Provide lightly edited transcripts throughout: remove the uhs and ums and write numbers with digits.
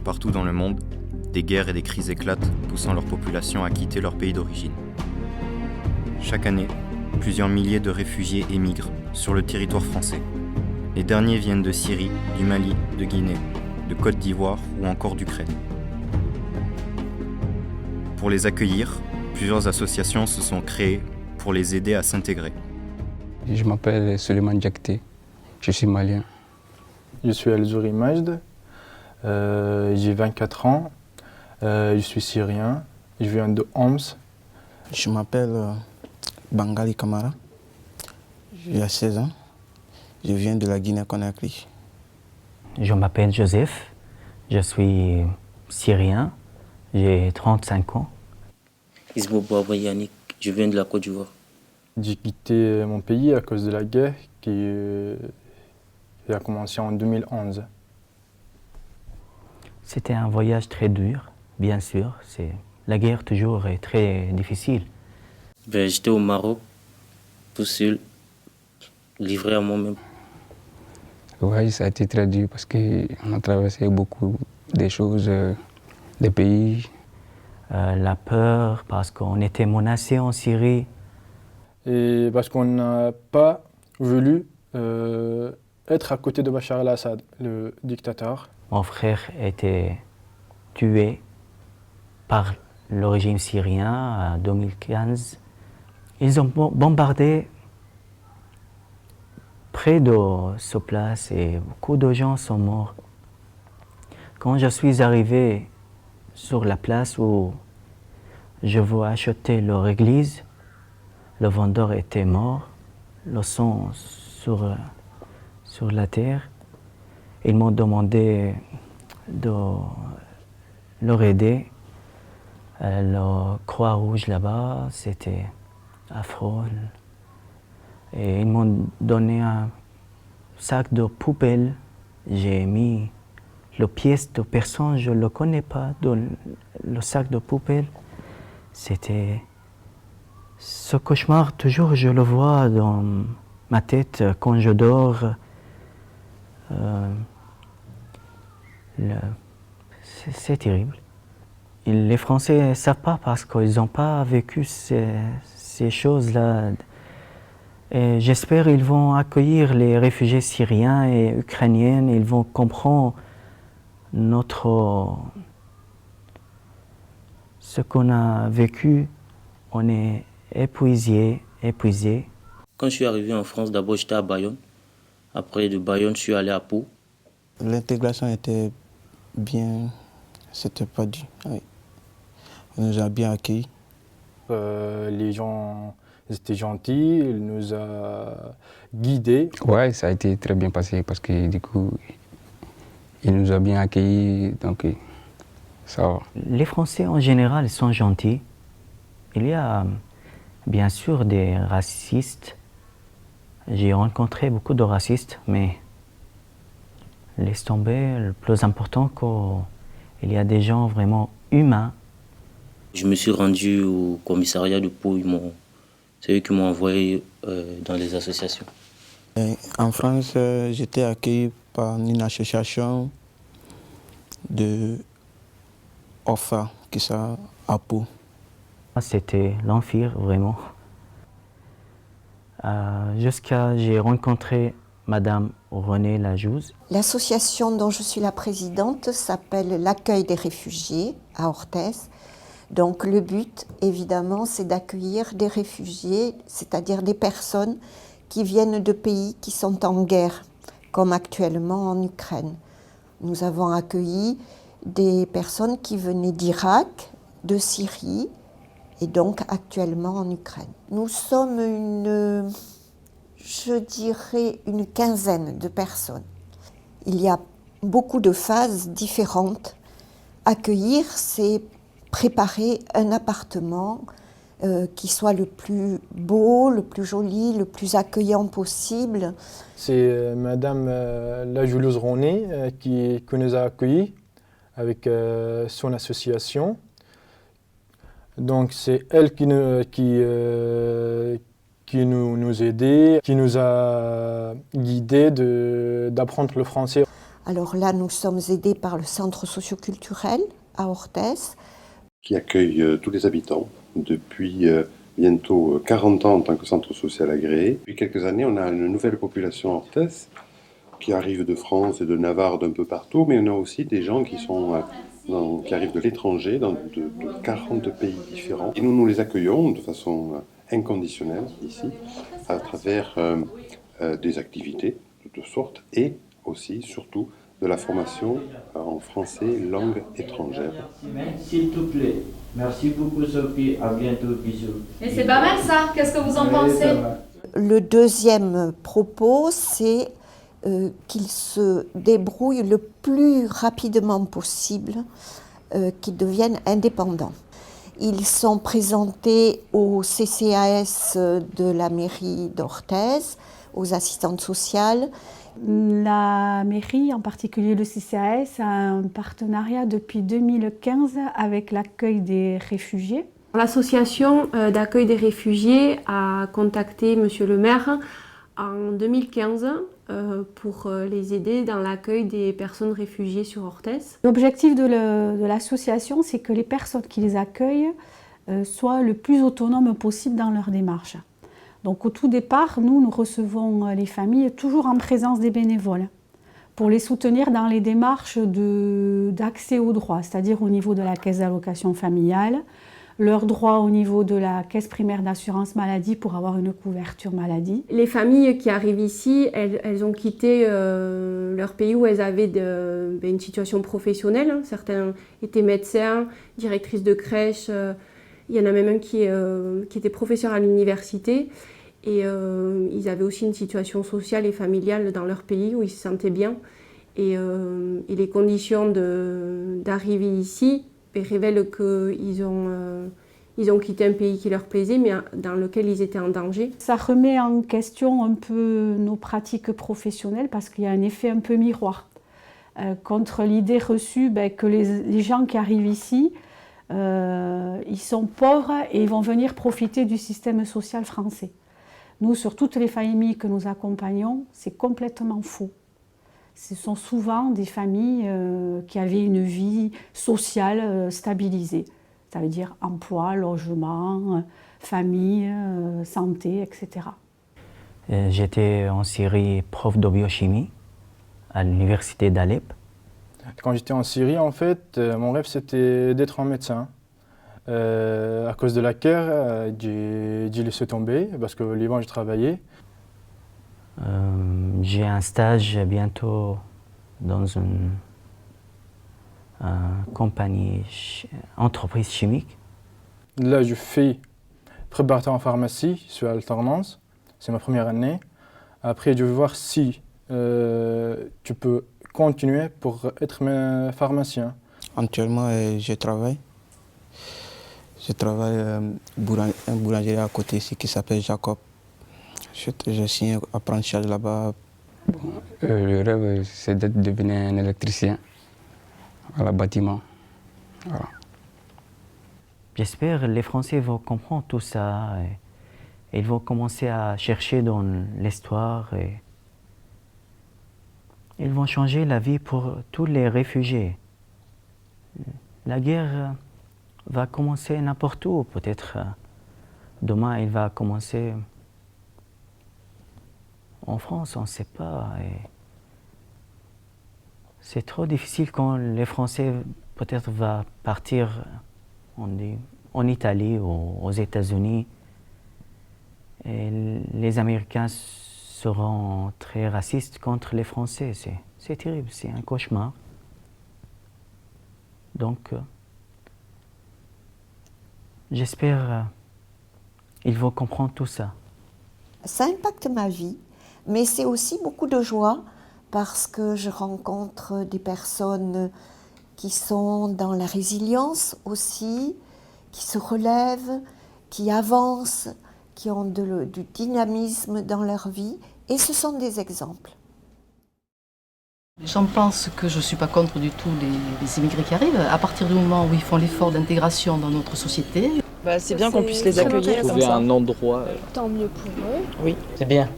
partout dans le monde, des guerres et des crises éclatent, poussant leur population à quitter leur pays d'origine. Chaque année, plusieurs milliers de réfugiés émigrent sur le territoire français. Les derniers viennent de Syrie, du Mali, de Guinée, de Côte d'Ivoire ou encore d'Ukraine. Pour les accueillir, plusieurs associations se sont créées pour les aider à s'intégrer. Je m'appelle Suleiman Diakité, je suis malien. Je suis Al-Zouri Majd, j'ai 24 ans, je suis syrien, je viens de Homs. Je m'appelle Bangali Kamara, j'ai 16 ans, je viens de la Guinée-Conakry. Je m'appelle Joseph, je suis syrien, j'ai 35 ans. Isbo Bouaba Yannick, je viens de la Côte d'Ivoire. J'ai quitté mon pays à cause de la guerre qui a commencé en 2011. C'était un voyage très dur, bien sûr. La guerre toujours est très difficile. J'étais au Maroc, tout seul, livré à moi-même. Le voyage, ça a été très dur parce qu'on a traversé beaucoup de choses, des pays. La peur, parce qu'on était menacé en Syrie. Et parce qu'on n'a pas voulu être à côté de Bachar el-Assad, le dictateur. Mon frère était tué par le régime syrien en 2015. Ils ont bombardé près de ce place et beaucoup de gens sont morts. Quand je suis arrivé sur la place où je veux acheter leur église, le vendeur était mort, le sang sur la terre. Ils m'ont demandé de leur aider. La Croix-Rouge là-bas, c'était affreux. Et ils m'ont donné un sac de poubelle. J'ai mis le pièce de personne, je ne le connais pas, dans le sac de poubelle. C'était ce cauchemar, toujours je le vois dans ma tête quand je dors. C'est terrible. Les Français ne savent pas parce qu'ils n'ont pas vécu ces choses-là. Et j'espère qu'ils vont accueillir les réfugiés syriens et ukrainiens. Ils vont comprendre ce qu'on a vécu. On est épuisé. Quand je suis arrivé en France, d'abord j'étais à Bayonne. Après de Bayonne, je suis allé à Pau. L'intégration était bien, c'était pas dur. Oui. On nous a bien accueillis. Les gens étaient gentils, ils nous ont guidés. Ouais, ça a été très bien passé parce que du coup, il nous a bien accueillis, donc ça va. Les Français en général sont gentils. Il y a bien sûr des racistes. J'ai rencontré beaucoup de racistes, mais laisse tomber, le plus important, qu'il y a des gens vraiment humains. Je me suis rendu au commissariat de Pau. C'est eux qui m'ont envoyé dans les associations. En France, j'étais accueilli par une association de OFA qui est à Pau. C'était l'enfer, vraiment. Jusqu'à j'ai rencontré Madame Renée Lajouze. L'association dont je suis la présidente s'appelle l'Accueil des réfugiés à Orthez. Donc le but, évidemment, c'est d'accueillir des réfugiés, c'est-à-dire des personnes qui viennent de pays qui sont en guerre, comme actuellement en Ukraine. Nous avons accueilli des personnes qui venaient d'Irak, de Syrie, et donc actuellement en Ukraine. Nous sommes je dirais une quinzaine de personnes. Il y a beaucoup de phases différentes. Accueillir, c'est préparer un appartement qui soit le plus beau, le plus joli, le plus accueillant possible. C'est Madame la Juleuse Roné qui nous a accueillis avec son association. Donc c'est elle qui nous aidait, qui nous a guidés d'apprendre le français. Alors là, nous sommes aidés par le centre socioculturel à Orthez. Qui accueille tous les habitants depuis bientôt 40 ans en tant que centre social agréé. Depuis quelques années, on a une nouvelle population à Orthez qui arrive de France et de Navarre, d'un peu partout, mais on a aussi des gens qui arrivent de l'étranger, de 40 pays différents. Et nous les accueillons de façon inconditionnelle ici, à travers des activités de toutes sortes et aussi, surtout, de la formation en français, langue étrangère. S'il te plaît. Merci beaucoup Sophie, à bientôt, bisous. Et c'est pas mal ça, qu'est-ce que vous en pensez? Le deuxième propos, c'est qu'ils se débrouillent le plus rapidement possible, qu'ils deviennent indépendants. Ils sont présentés au CCAS de la mairie d'Orthez, aux assistantes sociales. La mairie, en particulier le CCAS, a un partenariat depuis 2015 avec l'accueil des réfugiés. L'association d'accueil des réfugiés a contacté Monsieur le maire en 2015 pour les aider dans l'accueil des personnes réfugiées sur Orthez. L'objectif de l'association, c'est que les personnes qui les accueillent soient le plus autonomes possible dans leur démarche. Donc au tout départ, nous recevons les familles toujours en présence des bénévoles pour les soutenir dans les démarches d'accès aux droits, c'est-à-dire au niveau de la caisse d'allocation familiale, leurs droits au niveau de la caisse primaire d'assurance maladie pour avoir une couverture maladie. Les familles qui arrivent ici, elles ont quitté leur pays où elles avaient une situation professionnelle. Certains étaient médecins, directrices de crèche. Il y en a même un qui était professeur à l'université. Et ils avaient aussi une situation sociale et familiale dans leur pays où ils se sentaient bien. Et les conditions d'arrivée ici révèlent qu'ils ont quitté un pays qui leur plaisait, mais dans lequel ils étaient en danger. Ça remet en question un peu nos pratiques professionnelles parce qu'il y a un effet un peu miroir. Contre l'idée reçue que les gens qui arrivent ici, ils sont pauvres et ils vont venir profiter du système social français. Nous, sur toutes les familles que nous accompagnons, c'est complètement faux. Ce sont souvent des familles qui avaient une vie sociale stabilisée. Ça veut dire emploi, logement, famille, santé, etc. J'étais en Syrie prof de biochimie à l'université d'Alep. Quand j'étais en Syrie, en fait, mon rêve c'était d'être un médecin. À cause de la guerre, j'ai laissé tomber parce qu'au Liban, j'ai travaillé. J'ai un stage bientôt dans une entreprise chimique. Là, je fais préparateur en pharmacie, je suis à alternance. C'est ma première année. Après, je vais voir si tu peux continuer pour être pharmacien. Actuellement, je travaille. Je travaille à une boulangerie à côté ici qui s'appelle Jacob. Je signe apprentissage là-bas. Le rêve, c'est de devenir un électricien à la bâtiment. Voilà. J'espère que les Français vont comprendre tout ça. Et ils vont commencer à chercher dans l'histoire. Et ils vont changer la vie pour tous les réfugiés. La guerre va commencer n'importe où. Peut-être demain, il va commencer en France, on ne sait pas. C'est trop difficile quand les Français peut-être vont partir en Italie ou aux États-Unis. Et les Américains seront très racistes contre les Français. C'est terrible, c'est un cauchemar. Donc, j'espère qu'ils vont comprendre tout ça. Ça impacte ma vie, mais c'est aussi beaucoup de joie parce que je rencontre des personnes qui sont dans la résilience aussi, qui se relèvent, qui avancent, qui ont du dynamisme dans leur vie, et ce sont des exemples. Les gens pensent que je ne suis pas contre du tout les immigrés qui arrivent. À partir du moment où ils font l'effort d'intégration dans notre société. C'est bien qu'on puisse les accueillir. Trouver un endroit. Tant mieux pour eux. Oui, c'est bien.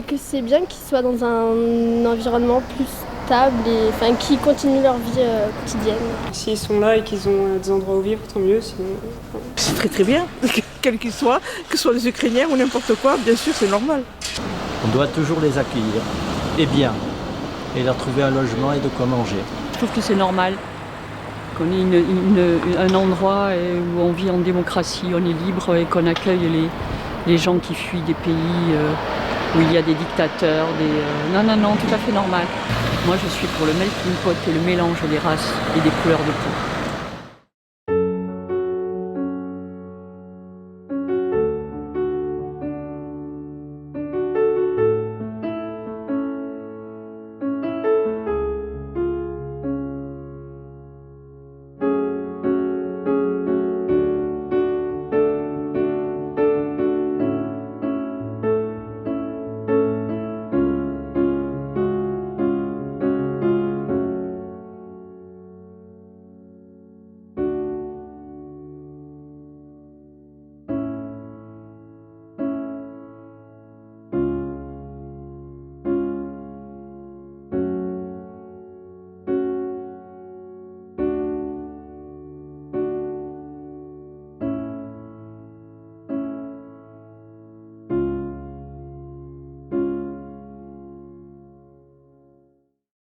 Que c'est bien qu'ils soient dans un environnement plus stable et enfin, qui continuent leur vie quotidienne. S'ils sont là et qu'ils ont des endroits où vivre, tant mieux. Sinon, c'est très très bien, quels qu'ils soient, que ce soit des Ukrainiens ou n'importe quoi, bien sûr, c'est normal. On doit toujours les accueillir, et bien, et leur trouver un logement et de quoi manger. Je trouve que c'est normal qu'on ait un endroit où on vit en démocratie, on est libre et qu'on accueille les gens qui fuient des pays où il y a des dictateurs. Non, tout à fait normal. Moi, je suis pour le melting pot et le mélange des races et des couleurs de peau.